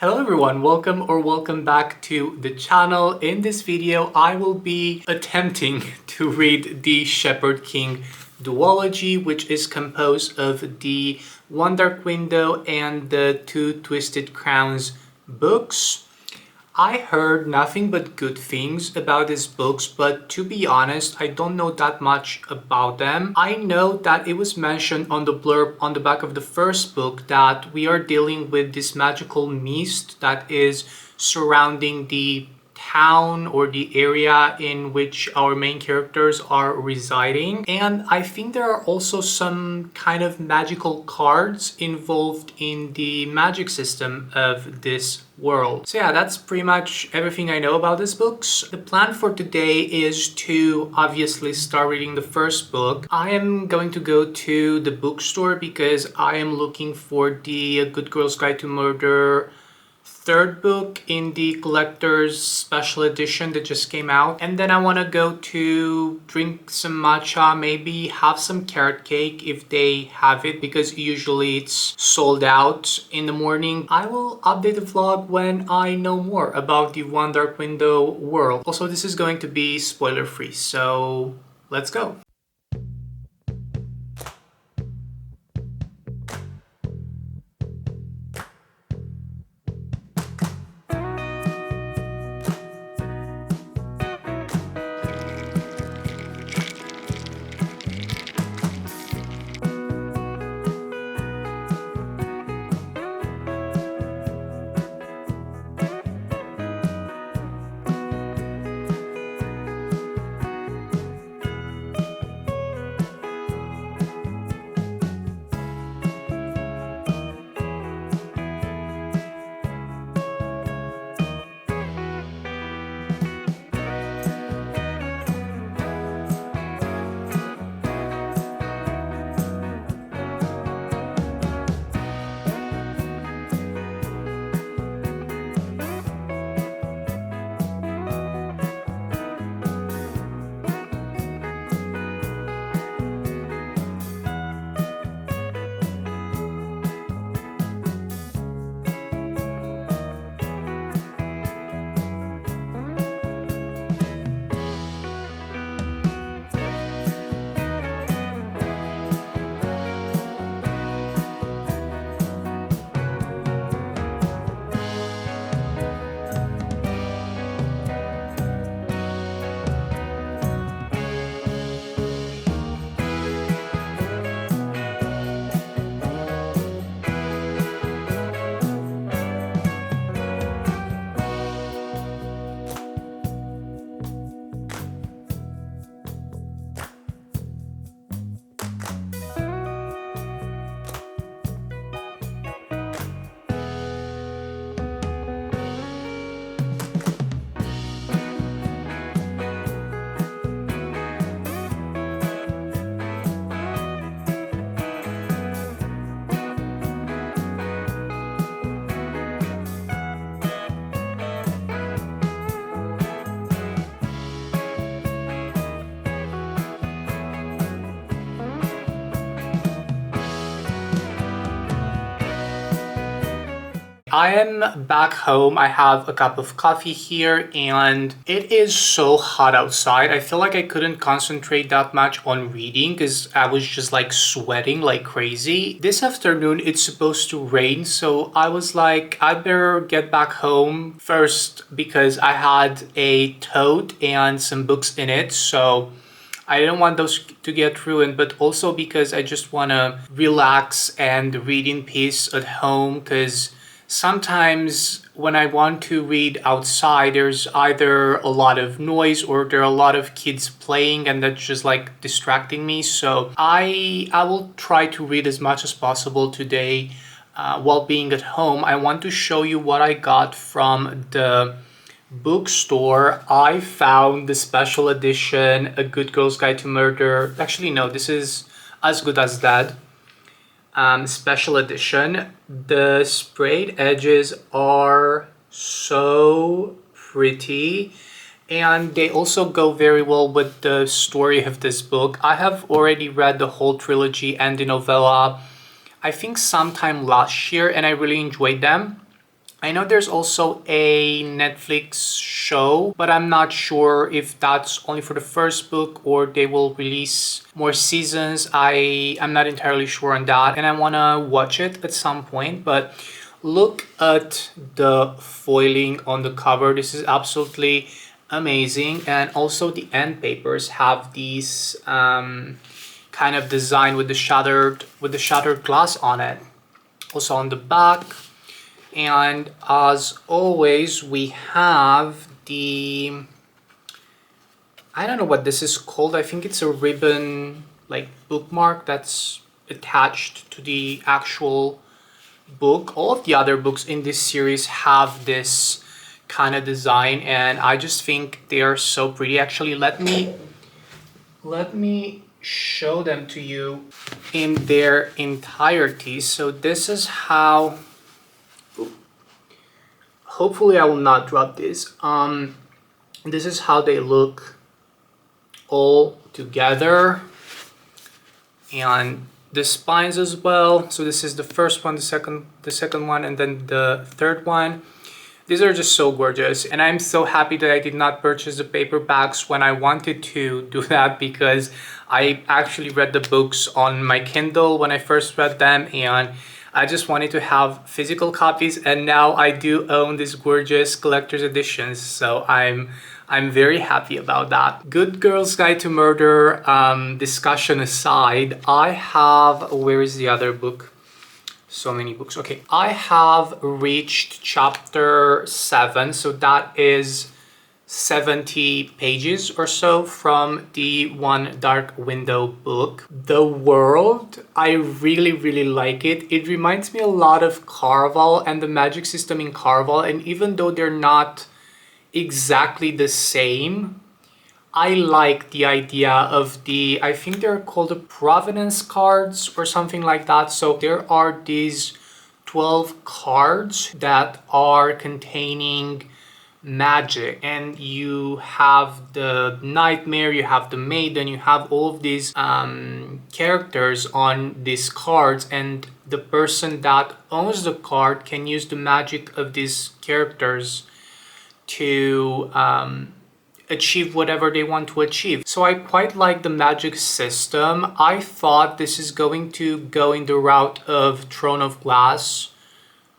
Hello everyone, welcome back to the channel. In this video, I will be attempting to read the Shepherd King duology, which is composed of the One Dark Window and the Two Twisted Crowns books. I heard nothing but good things about these books, but to be honest, I don't know that much about them. I know that it was mentioned on the blurb on the back of the first book that we are dealing with this magical mist that is surrounding the town or the area in which our main characters are residing. And I think there are also some kind of magical cards involved in the magic system of this world. So yeah, that's pretty much everything I know about these books. The plan for today is to obviously start reading the first book. I am going to go to the bookstore because I am looking for the Good Girl's Guide to Murder third book in the collector's special edition that just came out, and then I want to go to drink some matcha, maybe have some carrot cake if they have it, because usually it's sold out in the morning. I will update the vlog when I know more about the One Dark Window world. Also, this is going to be spoiler free, so let's go. I am back home. I have a cup of coffee here and it is so hot outside. I feel like I couldn't concentrate that much on reading because I was just like sweating like crazy. This afternoon it's supposed to rain, so I was like, I better get back home first because I had a tote and some books in it, so I didn't want those to get ruined, but also because I just want to relax and read in peace at home, because sometimes when I want to read outside, there's either a lot of noise or there are a lot of kids playing, and that's just like distracting me. So I will try to read as much as possible today while being at home. I want to show you what I got from the bookstore. I found the special edition, A Good Girl's Guide to Murder. Actually, no, this is As Good as Dead. Special edition. The sprayed edges are so pretty and they also go very well with the story of this book. I have already read the whole trilogy and the novella, I think sometime last year, and I really enjoyed them. I know there's also a Netflix show, but I'm not sure if that's only for the first book or they will release more seasons. I'm not entirely sure on that, and I want to watch it at some point. But look at the foiling on the cover. This is absolutely amazing. And also the end papers have these kind of design with the shattered glass on it. Also on the back. And as always, we have the, I don't know what this is called. I think it's a ribbon, like bookmark that's attached to the actual book. All of the other books in this series have this kind of design, and I just think they are so pretty. Actually, let me show them to you in their entirety. So this is how, hopefully I will not drop this. This is how they look all together, and the spines as well. So this is the first one, the second one, and then the third one. These are just so gorgeous, and I'm so happy that I did not purchase the paperbacks when I wanted to do that, because I actually read the books on my Kindle when I first read them, and I just wanted to have physical copies, and now I do own these gorgeous collector's editions, so I'm very happy about that. Good Girl's Guide to Murder discussion aside, I have, where is the other book? So many books. Okay, I have reached chapter 7, so that is 70 pages or so from the One Dark Window book. The world, I really like it. It reminds me a lot of Caraval and the magic system in Caraval, and even though they're not exactly the same, I like the idea of the, I think they're called the provenance cards or something like that. So there are these 12 cards that are containing magic, and you have the nightmare, you have the maiden, you have all of these characters on these cards, and the person that owns the card can use the magic of these characters to achieve whatever they want to achieve. So I quite like the magic system. I thought this is going to go in the route of Throne of Glass,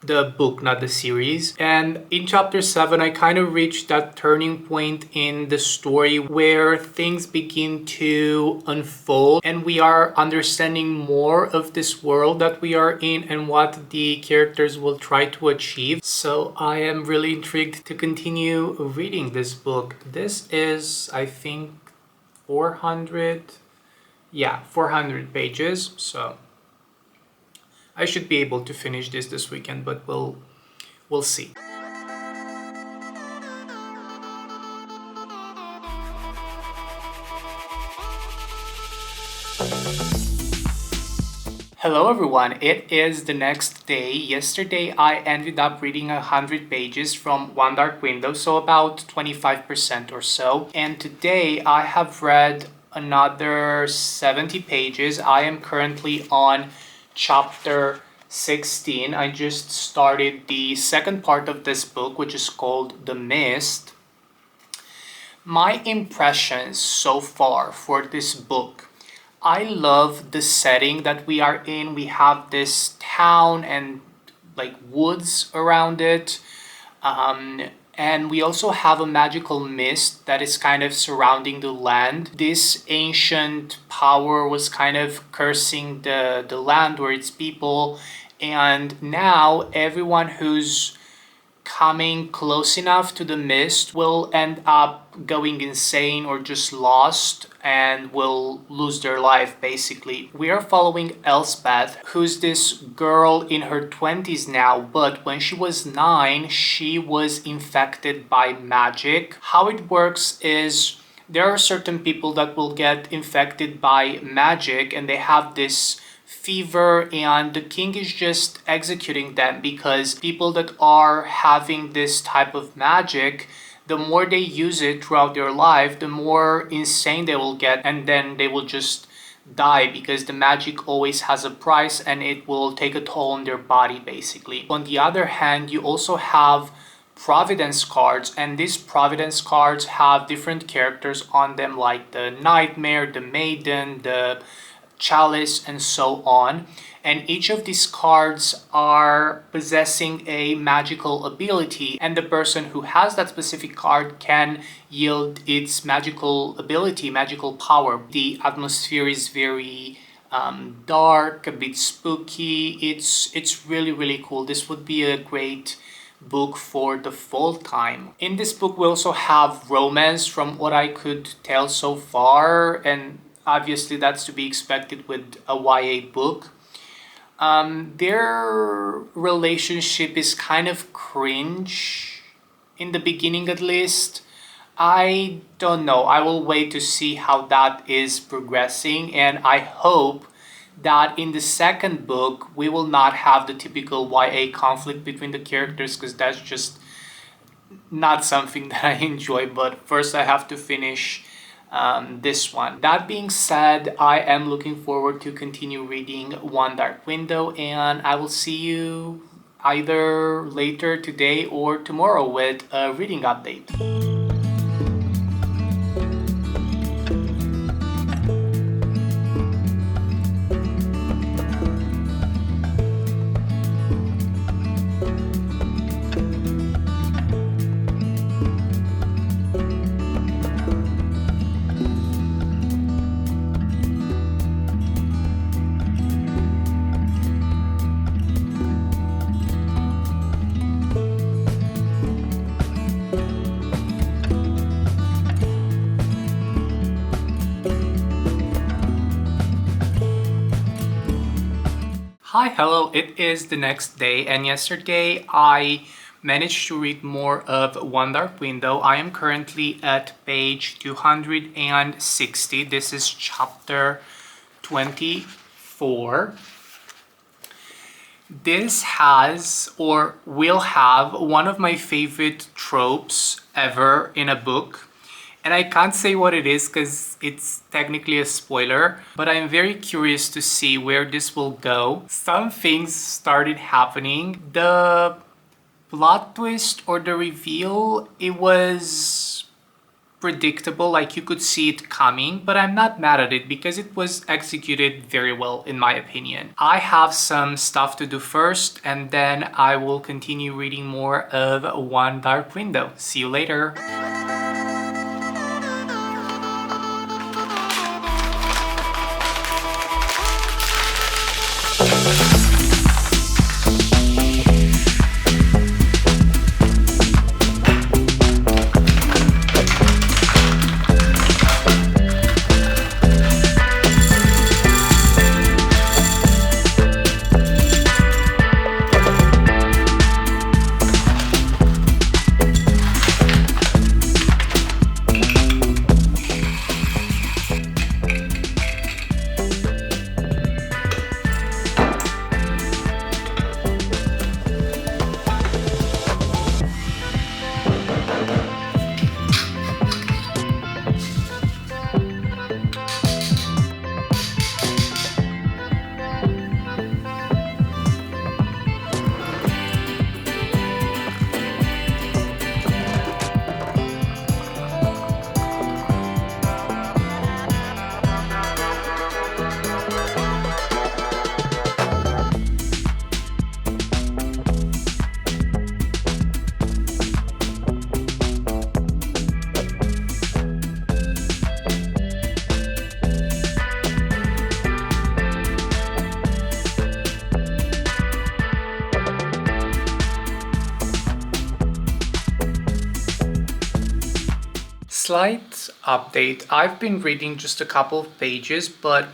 the book, not the series. And in chapter 7, I kind of reached that turning point in the story where things begin to unfold and we are understanding more of this world that we are in and what the characters will try to achieve. So I am really intrigued to continue reading this book. This is, I think, 400 pages. So I should be able to finish this weekend, but we'll see. Hello everyone, it is the next day. Yesterday I ended up reading 100 pages from One Dark Window, so about 25% or so. And today I have read another 70 pages. I am currently on chapter 16. I just started the second part of this book, which is called The Mist. My impressions so far for this book, I love the setting that we are in. We have this town and like woods around it. And we also have a magical mist that is kind of surrounding the land. This ancient power was kind of cursing the land or its people. And now everyone who's coming close enough to the mist will end up going insane or just lost and will lose their life, basically. We are following Elspeth, who's this girl in her 20s now, but when she was 9, she was infected by magic. How it works is there are certain people that will get infected by magic and they have this fever, and the king is just executing them because people that are having this type of magic, the more they use it throughout their life, the more insane they will get, and then they will just die, because the magic always has a price and it will take a toll on their body basically. On the other hand, you also have Providence cards, and these Providence cards have different characters on them, like the Nightmare, the Maiden, the Chalice, and so on. And each of these cards are possessing a magical ability, and the person who has that specific card can yield its magical ability, magical power. The atmosphere is very dark, a bit spooky. It's really cool. This would be a great book for the fall time. In this book we also have romance, from what I could tell so far, and obviously that's to be expected with a YA book. Their relationship is kind of cringe in the beginning, at least. I don't know. I will wait to see how that is progressing, and I hope that in the second book we will not have the typical YA conflict between the characters, because that's just not something that I enjoy. But first I have to finish this one. That being said, I am looking forward to continue reading One Dark Window, and I will see you either later today or tomorrow with a reading update. Hi, hello, it is the next day, and yesterday I managed to read more of One Dark Window. I am currently at page 260. This is chapter 24. This has, or will have, one of my favorite tropes ever in a book. And I can't say what it is because it's technically a spoiler, but I'm very curious to see where this will go. Some things started happening. The plot twist or the reveal, it was predictable, like you could see it coming, but I'm not mad at it because it was executed very well in my opinion. I have some stuff to do first, and then I will continue reading more of One Dark Window. See you later. Slight update. I've been reading just a couple of pages, but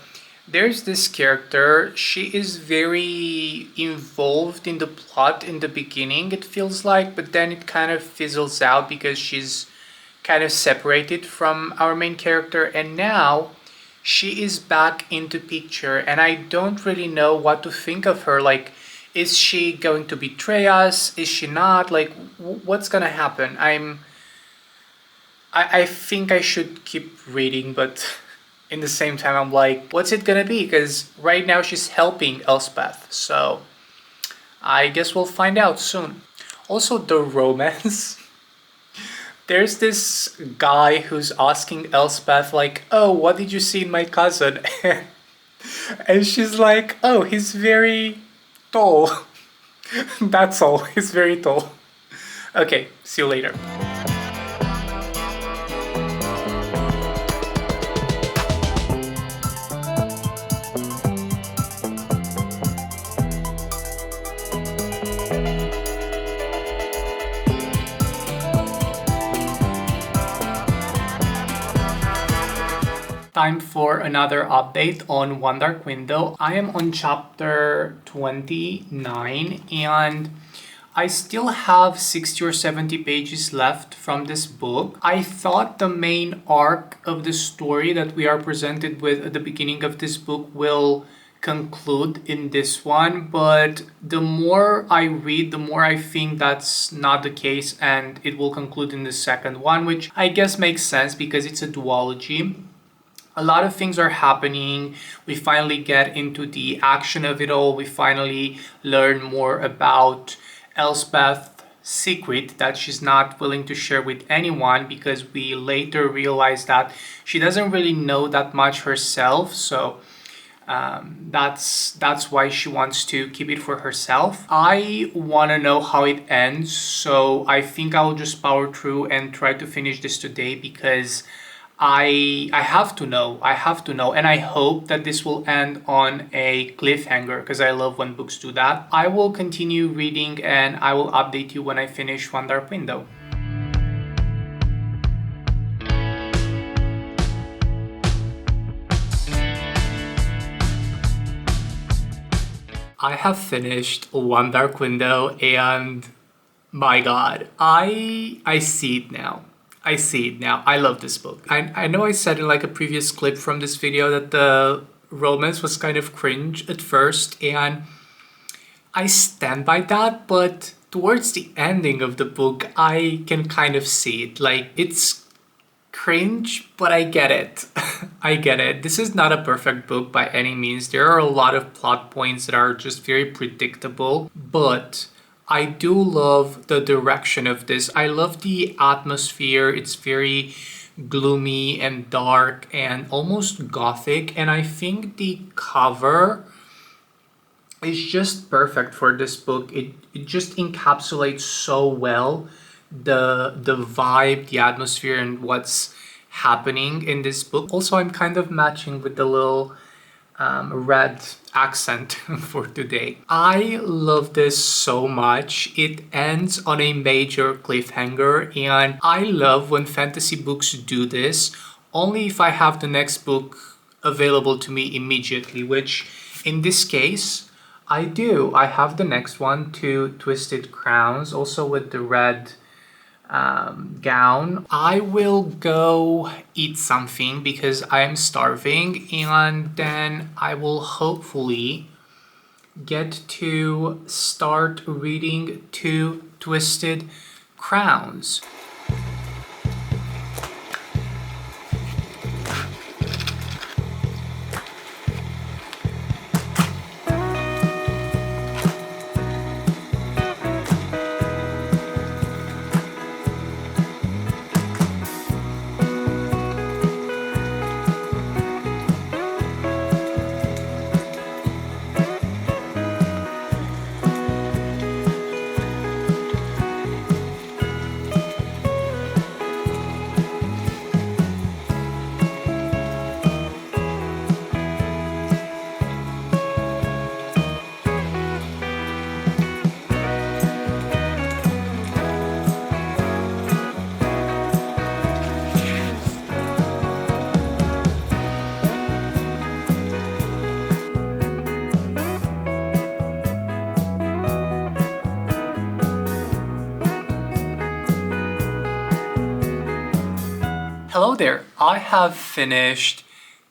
there's this character. She is very involved in the plot in the beginning, it feels like, but then it kind of fizzles out because she's kind of separated from our main character, and now she is back into picture, and I don't really know what to think of her. Like, is she going to betray us? Is she not? Like, what's gonna happen? I think I should keep reading, but in the same time, I'm like, what's it gonna be? Because right now she's helping Elspeth. So I guess we'll find out soon. Also, the romance. There's this guy who's asking Elspeth, like, oh, what did you see in my cousin? And she's like, oh, he's very tall. That's all. He's very tall. Okay, see you later. Time for another update on One Dark Window. I am on chapter 29 and I still have 60 or 70 pages left from this book. I thought the main arc of the story that we are presented with at the beginning of this book will conclude in this one, but the more I read, the more I think that's not the case and it will conclude in the second one, which I guess makes sense because it's a duology. A lot of things are happening. We finally get into the action of it all. We finally learn more about Elspeth's secret that she's not willing to share with anyone, because we later realize that she doesn't really know that much herself. So that's why she wants to keep it for herself. I want to know how it ends, so I think I'll just power through and try to finish this today, because I have to know. I have to know, and I hope that this will end on a cliffhanger, because I love when books do that. I will continue reading and I will update you when I finish One Dark Window. I have finished One Dark Window and my god, I see it now. I see it now. I love this book. I know I said in like a previous clip from this video that the romance was kind of cringe at first, and I stand by that, but towards the ending of the book, I can kind of see it. Like, it's cringe, but I get it. I get it. This is not a perfect book by any means. There are a lot of plot points that are just very predictable, but I do love the direction of this. I love the atmosphere. It's very gloomy and dark and almost gothic. And I think the cover is just perfect for this book. It just encapsulates so well the vibe, the atmosphere, and what's happening in this book. Also, I'm kind of matching with the little red accent for today. I love this so much. It ends on a major cliffhanger, and I love when fantasy books do this, only if I have the next book available to me immediately, which in this case I do. I have the next one, Two Twisted Crowns, also with the red gown. I will go eat something because I am starving, and then I will hopefully get to start reading Two Twisted Crowns. Hello there, I have finished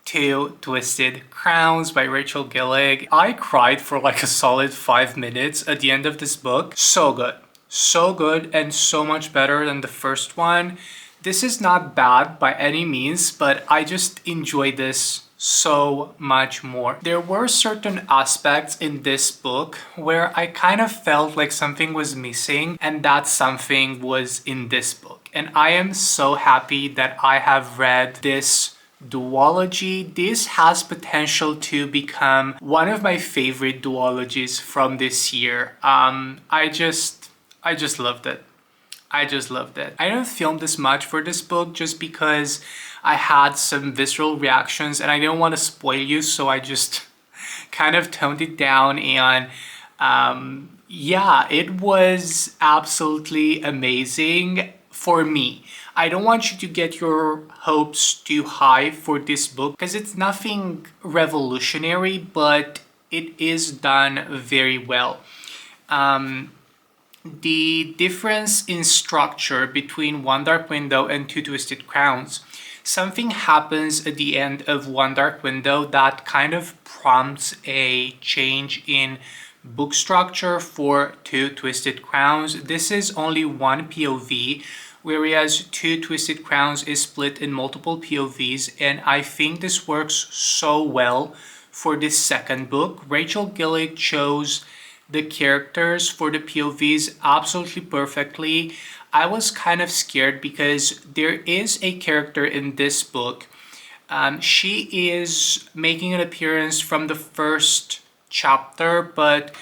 Two Twisted Crowns by Rachel Gillig. I cried for like a solid 5 minutes at the end of this book. So good and so much better than the first one. This is not bad by any means, but I just enjoy this so much more. There were certain aspects in this book where I kind of felt like something was missing, and that something was in this book. And I am so happy that I have read this duology. This has potential to become one of my favorite duologies from this year. I just loved it. I just loved it. I didn't film this much for this book just because I had some visceral reactions and I didn't want to spoil you, so I just kind of toned it down. And yeah, it was absolutely amazing for me. I don't want you to get your hopes too high for this book because it's nothing revolutionary, but it is done very well. The difference in structure between One Dark Window and Two Twisted Crowns. Something happens at the end of One Dark Window that kind of prompts a change in book structure for Two Twisted Crowns. This is only one POV, whereas Two Twisted Crowns is split in multiple POVs, and I think this works so well for this second book. Rachel Gillig chose the characters for the POVs absolutely perfectly. I was kind of scared because there is a character in this book. She is making an appearance from the first chapter, but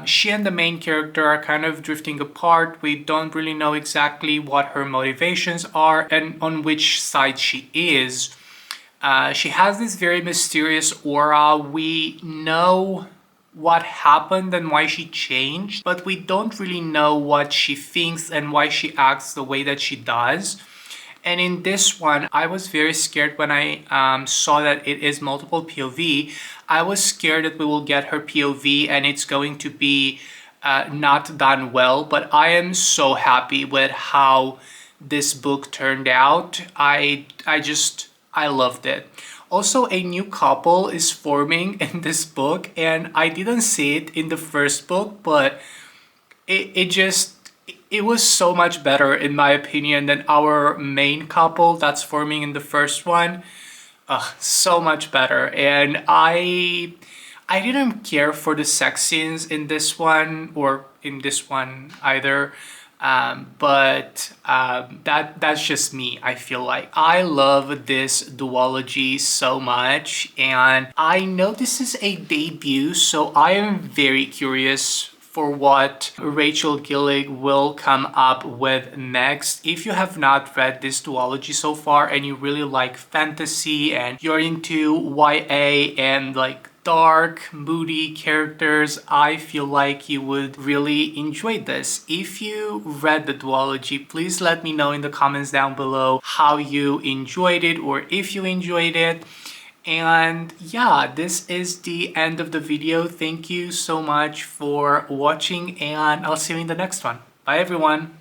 she and the main character are kind of drifting apart. We don't really know exactly what her motivations are and on which side she is. She has this very mysterious aura. We know what happened and why she changed, but we don't really know what she thinks and why she acts the way that she does. And in this one, I was very scared when I saw that it is multiple POV. I was scared that we will get her POV and it's going to be not done well, but I am so happy with how this book turned out. I loved it. Also, a new couple is forming in this book, and I didn't see it in the first book, but it was so much better in my opinion than our main couple that's forming in the first one. So much better. And I didn't care for the sex scenes in this one or in this one either. But that's just me. I feel like I love this duology so much, and I know this is a debut, so I am very curious for what Rachel Gillig will come up with next. If you have not read this duology so far and you really like fantasy and you're into YA and like dark, moody characters, I feel like you would really enjoy this. If you read the duology, please let me know in the comments down below how you enjoyed it or if you enjoyed it. And yeah, this is the end of the video. Thank you so much for watching, and I'll see you in the next one. Bye everyone.